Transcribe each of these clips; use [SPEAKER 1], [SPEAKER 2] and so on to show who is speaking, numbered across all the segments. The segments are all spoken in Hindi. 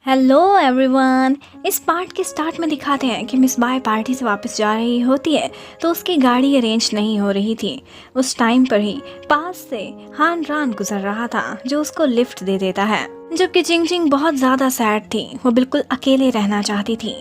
[SPEAKER 1] Hello everyone. इस पार्ट के स्टार्ट में दिखाते हैं कि मिस बाय पार्टी से वापस जा रही होती है तो उसकी गाड़ी अरेंज नहीं हो रही थी। उस टाइम पर ही पास से हान रान गुजर रहा था जो उसको लिफ्ट दे देता है, जबकि जिंग जिंग बहुत ज़्यादा सैड थी। वो बिल्कुल अकेले रहना चाहती थी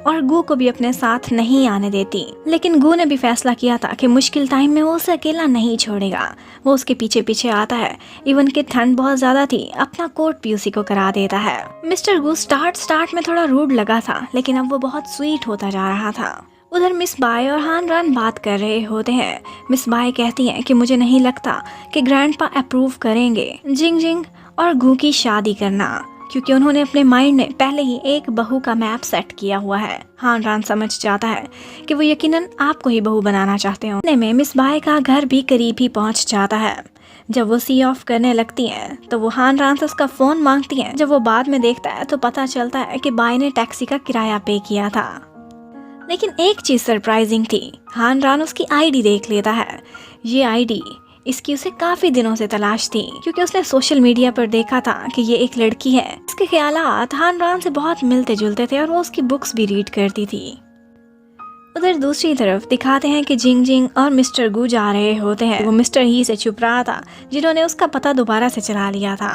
[SPEAKER 1] और गू को भी अपने साथ नहीं आने देती, लेकिन गू ने भी फैसला किया था कि मुश्किल टाइम में वो उसे अकेला नहीं छोड़ेगा। वो उसके पीछे पीछे आता है, इवन कि ठंड बहुत ज़्यादा थी, अपना कोट भी उसी को करा देता है। मिस्टर गू स्टार्ट में थोड़ा रूड लगा था, लेकिन अब वो बहुत स्वीट होता जा रहा था। उधर मिस बाय और हान रान बात कर रहे होते हैं। मिस बाय कहती हैं कि मुझे नहीं लगता कि ग्रैंडपा अप्रूव करेंगे जिंग जिंग और गू की शादी करना, क्योंकि उन्होंने अपने माइंड में पहले ही एक बहू का मैप सेट किया हुआ है। हान रान समझ जाता है कि वो यकीनन आपको ही बहू बनाना चाहते हो। इतने में मिस बाय का घर भी करीब ही पहुंच जाता है। जब वो सी ऑफ करने लगती हैं तो वो हान रान से उसका फोन मांगती हैं। जब वो बाद में देखता है तो पता चलता है कि बाय ने टैक्सी का किराया पे किया था। लेकिन एक चीज सरप्राइजिंग थी, हान रान उसकी आईडी देख लेता है। ये आईडी इसकी उसे काफी दिनों से तलाश थी, क्योंकि उसने सोशल मीडिया पर देखा था कि ये एक लड़की है। इसके ख्यालात हान रान से बहुत मिलते जुलते थे और वो उसकी बुक्स भी रीड करती थी। उधर दूसरी तरफ दिखाते हैं कि जिंग जिंग और मिस्टर गू जा रहे होते हैं। वो मिस्टर ही से छुप रहा था जिन्होंने उसका पता दोबारा से चला लिया था।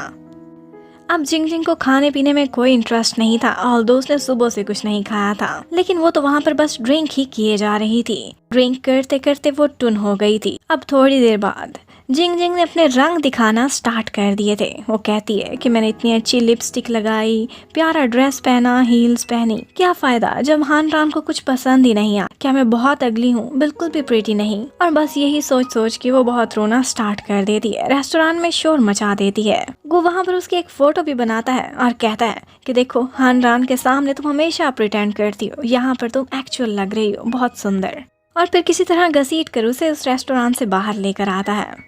[SPEAKER 1] अब जिंग जिंग को खाने पीने में कोई इंटरेस्ट नहीं था, ऑल्दो उसने सुबह से कुछ नहीं खाया था, लेकिन वो तो वहाँ पर बस ड्रिंक ही किए जा रही थी। ड्रिंक करते करते वो टुन हो गई थी। अब थोड़ी देर बाद जिंग जिंग ने अपने रंग दिखाना स्टार्ट कर दिए थे। वो कहती है कि मैंने इतनी अच्छी लिपस्टिक लगाई, प्यारा ड्रेस पहना, हील्स पहनी, क्या फायदा जब हान रान को कुछ पसंद ही नहीं आ। क्या मैं बहुत अगली हूँ? बिल्कुल भी प्रीटी नहीं। और बस यही सोच सोच के वो बहुत रोना स्टार्ट कर देती है। रेस्टोरेंट में शोर मचा देती है। वो वहाँ पर उसकी एक फोटो भी बनाता है और कहता है कि देखो, हान रान के सामने तुम हमेशा प्रिटेंड करती हो, यहाँ पर तुम एक्चुअल लग रही हो, बहुत सुंदर। और फिर किसी तरह घसीट कर उसे उस रेस्टोरेंट से बाहर लेकर आता है।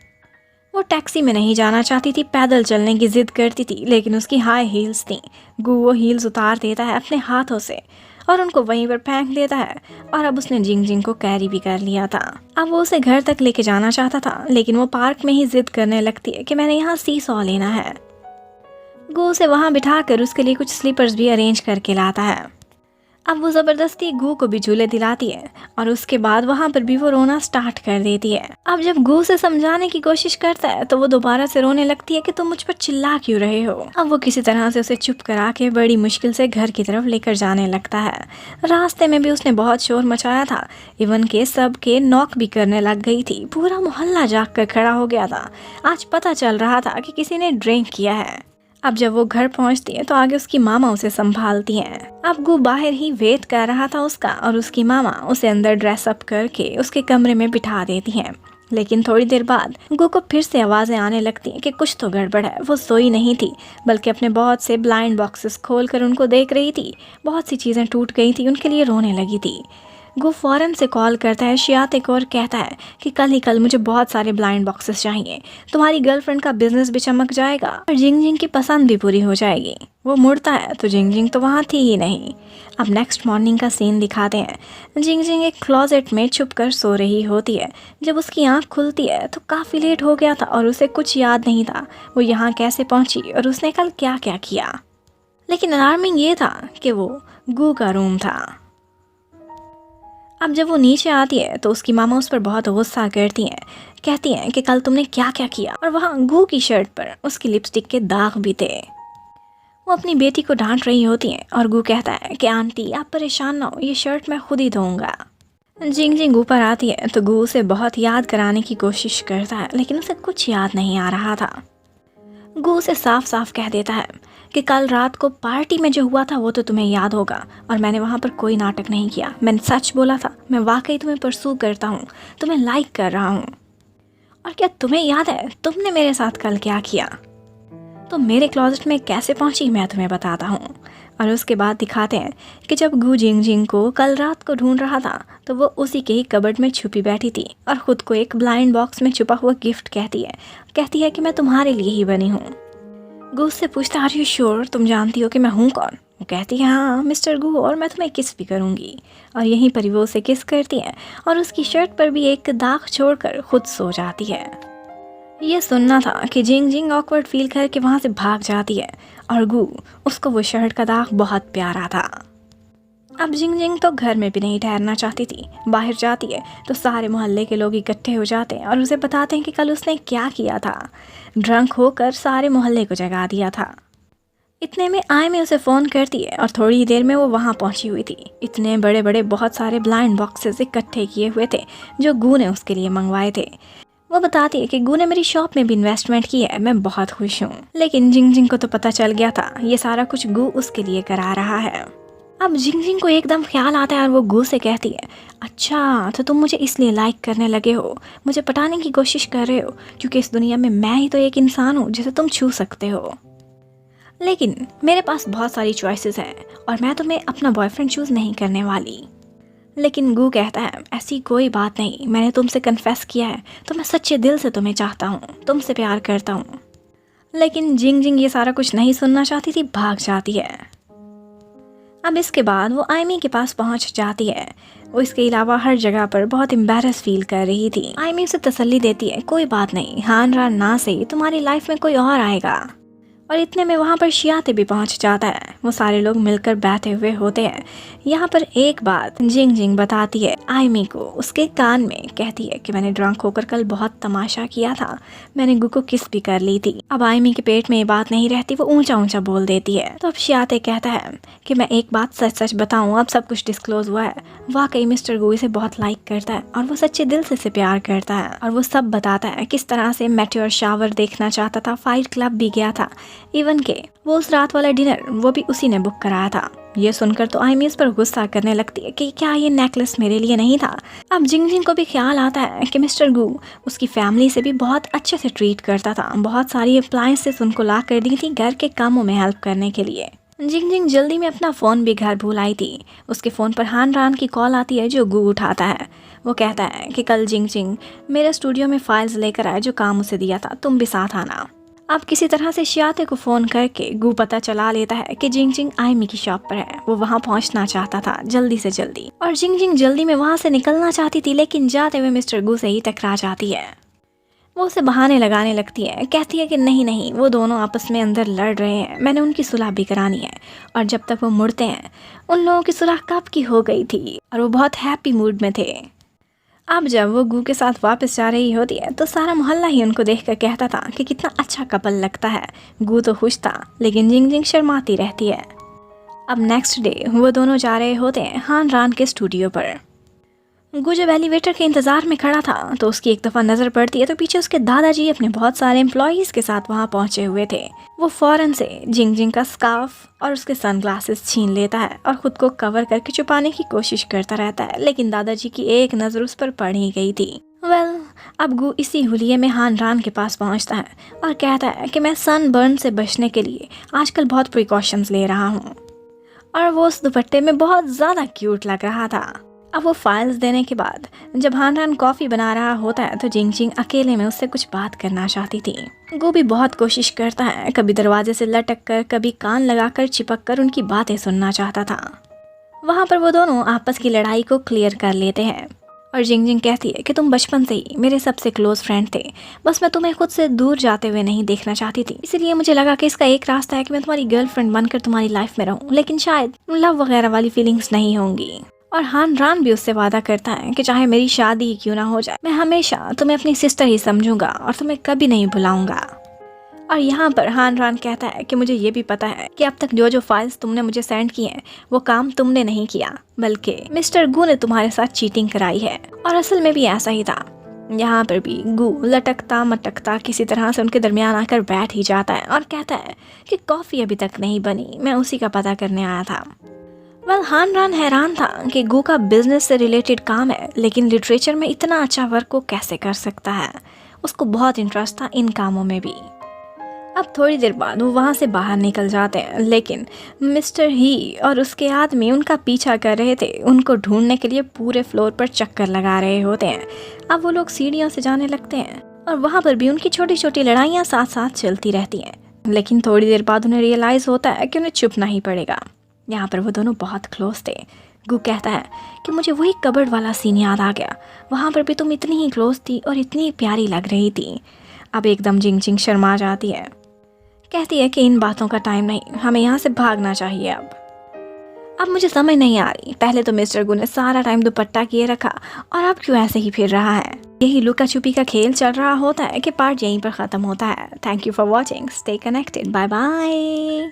[SPEAKER 1] वो टैक्सी में नहीं जाना चाहती थी, पैदल चलने की जिद करती थी, लेकिन उसकी हाई हील्स थी। गू वो हील्स उतार देता है अपने हाथों से और उनको वहीं पर फेंक देता है। और अब उसने जिंग जिंग को कैरी भी कर लिया था। अब वो उसे घर तक लेके जाना चाहता था, लेकिन वो पार्क में ही जिद करने लगती है कि मैंने यहाँ सी सॉ लेना है। गू उसे वहाँ बिठाकर उसके लिए कुछ स्लीपर्स भी अरेंज करके लाता है। अब वो ज़बरदस्ती गू को भी झूले दिलाती है और उसके बाद वहाँ पर भी वो रोना स्टार्ट कर देती है। अब जब गू से समझाने की कोशिश करता है तो वो दोबारा से रोने लगती है कि तुम मुझ पर चिल्ला क्यों रहे हो। अब वो किसी तरह से उसे चुप करा के बड़ी मुश्किल से घर की तरफ लेकर जाने लगता है। रास्ते में भी उसने बहुत शोर मचाया था, इवन के सब के नॉक भी करने लग गई थी। पूरा मोहल्ला जाग कर खड़ा हो गया था। आज पता चल रहा था कि किसी ने ड्रिंक किया है। अब जब वो घर पहुंचती है तो आगे उसकी मामा उसे संभालती हैं। अब गू बाहर ही वेट कर रहा था उसका और उसकी मामा उसे अंदर ड्रेसअप करके उसके कमरे में बिठा देती हैं। लेकिन थोड़ी देर बाद गू को फिर से आवाज़ें आने लगती हैं कि कुछ तो गड़बड़ है। वो सोई नहीं थी, बल्कि अपने बहुत से ब्लाइंड बॉक्सेस खोलकर उनको देख रही थी। बहुत सी चीज़ें टूट गई थी, उनके लिए रोने लगी थी। गू फौरन से कॉल करता है शियाते को और कहता है कि कल ही कल मुझे बहुत सारे ब्लाइंड बॉक्सेस चाहिए। तुम्हारी गर्लफ्रेंड का बिजनेस भी चमक जाएगा और जिंग जिंग की पसंद भी पूरी हो जाएगी। वो मुड़ता है तो जिंग जिंग तो वहाँ थी ही नहीं। अब नेक्स्ट मॉर्निंग का सीन दिखाते हैं। जिंग जिंग एक क्लोजेट में छुप कर सो रही होती है। जब उसकी आँख खुलती है तो काफ़ी लेट हो गया था और उसे कुछ याद नहीं था वो यहाँ कैसे पहुँची और उसने कल क्या क्या किया। लेकिन अलार्मिंग ये था कि वो गू का रूम था। अब जब वो नीचे आती है तो उसकी मामा उस पर बहुत गुस्सा करती हैं। कहती हैं कि कल तुमने क्या क्या किया, और वहाँ गू की शर्ट पर उसकी लिपस्टिक के दाग भी थे। वो अपनी बेटी को डांट रही होती हैं और गू कहता है कि आंटी आप परेशान ना हो, ये शर्ट मैं खुद ही धोऊंगा। जिंग जिंग ऊपर आती है तो गू उसे बहुत याद कराने की कोशिश करता है, लेकिन उसे कुछ याद नहीं आ रहा था। गू उसे साफ साफ कह देता है कि कल रात को पार्टी में जो हुआ था वो तो तुम्हें याद होगा, और मैंने वहाँ पर कोई नाटक नहीं किया। मैंने सच बोला था, मैं वाकई तुम्हें परसू करता हूँ, तुम्हें लाइक कर रहा हूँ। और क्या तुम्हें याद है तुमने मेरे साथ कल क्या किया? तो मेरे क्लोजेट में कैसे पहुँची मैं तुम्हें बताता हूँ। और उसके बाद दिखाते हैं कि जब गू जिंग जिंग को कल रात को ढूंढ रहा था तो वो उसी के ही कबर्ड में छुपी बैठी थी और ख़ुद को एक ब्लाइंड बॉक्स में छुपा हुआ गिफ्ट कहती है कि मैं तुम्हारे लिए ही बनी हूँ। गू उससे पूछता आर यू श्योर, तुम जानती हो कि मैं हूँ कौन? वो कहती है हाँ मिस्टर गू, और मैं तुम्हें किस भी करूँगी। और यहीं पर वो उसे किस करती है और उसकी शर्ट पर भी एक दाग छोड़कर खुद सो जाती है। ये सुनना था कि जिंग जिंग ऑकवर्ड फील करके वहाँ से भाग जाती है और गू उसको वो शर्ट का दाग बहुत प्यारा था। अब जिंग जिंग तो घर में भी नहीं ठहरना चाहती थी। बाहर जाती है तो सारे मोहल्ले के लोग इकट्ठे हो जाते हैं और उसे बताते हैं कि कल उसने क्या किया था। ड्रंक होकर सारे मोहल्ले को जगा दिया था। इतने में आई में उसे फ़ोन करती है और थोड़ी देर में वो वहाँ पहुँची हुई थी। इतने बड़े बड़े बहुत सारे ब्लाइंड बॉक्सेस इकट्ठे किए हुए थे जो गू ने उसके लिए मंगवाए थे। वो बताती है कि गू ने मेरी शॉप में भी इन्वेस्टमेंट की है, मैं बहुत खुश हूँ। लेकिन जिंग जिंग को तो पता चल गया था ये सारा कुछ गू उसके लिए करा रहा है। अब जिंग जिंग को एकदम ख्याल आता है और वो गू से कहती है, अच्छा तो तुम मुझे इसलिए लाइक करने लगे हो, मुझे पटाने की कोशिश कर रहे हो, क्योंकि इस दुनिया में मैं ही तो एक इंसान हूँ जिसे तुम छू सकते हो। लेकिन मेरे पास बहुत सारी चॉइसेस हैं और मैं तुम्हें अपना बॉयफ्रेंड चूज़ नहीं करने वाली। लेकिन गू कहता है, ऐसी कोई बात नहीं, मैंने तुमसे कन्फेस किया है तो मैं सच्चे दिल से तुम्हें चाहता हूँ, तुमसे प्यार करता हूँ। लेकिन जिंग जिंग ये सारा कुछ नहीं सुनना चाहती थी, भाग जाती है। अब इसके बाद वो आयमी के पास पहुंच जाती है। वो इसके अलावा हर जगह पर बहुत एम्बैरस फील कर रही थी। आयमी उसे तसल्ली देती है, कोई बात नहीं, हान रान ना से तुम्हारी लाइफ में कोई और आएगा। और इतने में वहाँ पर शियाते भी पहुँच जाता है। वो सारे लोग मिलकर बैठे हुए होते हैं। यहाँ पर एक बात जिंग जिंग बताती है आयमी को, उसके कान में कहती है कि मैंने ड्रंक होकर कल बहुत तमाशा किया था, मैंने गू को किस भी कर ली थी। अब आयमी के पेट में ये बात नहीं रहती, वो ऊंचा ऊंचा बोल देती है। तो अब शियाते कहता है कि मैं एक बात सच सच बताऊँ, अब सब कुछ डिस्क्लोज हुआ है, वाकई मिस्टर गू इसे बहुत लाइक करता है और वो सच्चे दिल से प्यार करता है। और वो सब बताता है किस तरह से मेट्योर शावर देखना चाहता था, फाइट क्लब भी गया था, इवन के वो उस रात वाला डिनर वो भी उसी ने बुक कराया था। ये सुनकर तो आयमी इस पर गुस्सा करने लगती है कि क्या ये नेकलेस मेरे लिए नहीं था। अब जिंग जिंग को भी ख्याल आता है कि मिस्टर गू उसकी फैमिली से भी बहुत अच्छे से ट्रीट करता था, बहुत सारी अप्लायंसेस उनको ला कर दी थी घर के कामों में हेल्प करने के लिए। जिंग जिंग जल्दी में अपना फ़ोन भी घर भूल आई थी। उसके फ़ोन पर हान रान की कॉल आती है जो गू उठाता है। वो कहता है कि कल जिंग जिंग मेरे स्टूडियो में फाइल्स लेकर आए जो काम उसे दिया था, तुम भी साथ आना। अब किसी तरह से शियाते को फ़ोन करके गू पता चला लेता है कि जिंग जिंग आयमी की शॉप पर है। वो वहाँ पहुँचना चाहता था जल्दी से जल्दी, और जिंग जिंग जल्दी में वहाँ से निकलना चाहती थी, लेकिन जाते हुए मिस्टर गू से ही टकरा जाती है। वो उसे बहाने लगाने लगती है, कहती है कि नहीं नहीं, वो दोनों आपस में अंदर लड़ रहे हैं, मैंने उनकी सुलह भी करानी है, और जब तक वो मुड़ते हैं उन लोगों की सुलह कब की हो गई थी और वो बहुत हैप्पी मूड में थे। अब जब वो गू के साथ वापस जा रही होती है तो सारा मोहल्ला ही उनको देखकर कहता था कि कितना अच्छा कपल लगता है। गू तो खुश था लेकिन जिंग जिंग शर्माती रहती है। अब नेक्स्ट डे वो दोनों जा रहे होते हैं हान रान के स्टूडियो पर। गू जब एलिवेटर के इंतज़ार में खड़ा था तो उसकी एक दफ़ा नज़र पड़ती है तो पीछे उसके दादाजी अपने बहुत सारे एम्प्लॉयज़ के साथ वहाँ पहुँचे हुए थे। वो फ़ौरन से जिंग जिंग का स्कार्फ और उसके सनग्लासेस छीन लेता है और ख़ुद को कवर करके छुपाने की कोशिश करता रहता है, लेकिन दादाजी की एक नज़र उस पर पड़ ही गई थी। अब गू इसी हुलिये में हान रान के पास पहुँचता है और कहता है कि मैं सनबर्न से बचने के लिए आजकल बहुत प्रिकॉशंस ले रहा हूँ, और वो उस दुपट्टे में बहुत ज़्यादा क्यूट लग रहा था। अब वो फाइल्स देने के बाद जब हान रान कॉफ़ी बना रहा होता है तो जिंग जिंग अकेले में उससे कुछ बात करना चाहती थी। गू भी बहुत कोशिश करता है, कभी दरवाजे से लटक कर, कभी कान लगाकर चिपक कर उनकी बातें सुनना चाहता था। वहाँ पर वो दोनों आपस की लड़ाई को क्लियर कर लेते हैं और जिंग जिंग कहती है कि तुम बचपन से ही मेरे सबसे क्लोज फ्रेंड थे, बस मैं तुम्हें खुद से दूर जाते हुए नहीं देखना चाहती थी, इसलिए मुझे लगा कि इसका एक रास्ता है कि मैं तुम्हारी गर्लफ्रेंड बनकर तुम्हारी लाइफ में रहूं, लेकिन शायद लव वगैरह वाली फीलिंग्स नहीं होंगी। और हान रान भी उससे वादा करता है कि चाहे मेरी शादी ही क्यों ना हो जाए, मैं हमेशा तुम्हें अपनी सिस्टर ही समझूंगा और तुम्हें कभी नहीं भुलाऊंगा। और यहाँ पर हान रान कहता है कि मुझे ये भी पता है कि अब तक जो जो फाइल्स तुमने मुझे सेंड किए हैं वो काम तुमने नहीं किया, बल्कि मिस्टर गू ने तुम्हारे साथ चीटिंग कराई है, और असल में भी ऐसा ही था। यहाँ पर भी गू लटकता मटकता किसी तरह से उनके दरमियान आकर बैठ ही जाता है और कहता है कि कॉफ़ी अभी तक नहीं बनी, मैं उसी का पता करने आया था। हान रान हैरान था कि गू का बिजनेस से रिलेटेड काम है, लेकिन लिटरेचर में इतना अच्छा वर्क वो कैसे कर सकता है। उसको बहुत इंटरेस्ट था इन कामों में भी। अब थोड़ी देर बाद वो वहाँ से बाहर निकल जाते हैं, लेकिन मिस्टर ही और उसके आदमी उनका पीछा कर रहे थे, उनको ढूंढने के लिए पूरे फ्लोर पर चक्कर लगा रहे होते हैं। अब वो लोग सीढ़ियों से जाने लगते हैं और वहाँ पर भी उनकी छोटी छोटी लड़ाइयाँ साथ साथ चलती रहती हैं, लेकिन थोड़ी देर बाद उन्हें रियलाइज़ होता है कि उन्हें चुपना ही पड़ेगा। यहाँ पर वो दोनों बहुत क्लोज थे। गू कहता है कि मुझे वही कबर्ड वाला सीन याद आ गया, वहाँ पर भी तुम इतनी ही क्लोज थी और इतनी प्यारी लग रही थी। अब एकदम जिंग जिंग शर्मा जाती है। कहती है कि इन बातों का टाइम नहीं, हमें यहाँ से भागना चाहिए। अब मुझे समझ नहीं आ रही, पहले तो मिस्टर गु ने सारा टाइम दुपट्टा किए रखा और अब क्यों ऐसे ही फिर रहा है। यही लुका छुपी का खेल चल रहा होता है कि पार्ट यहीं पर ख़त्म होता है। Thank you for watching, stay connected, bye bye.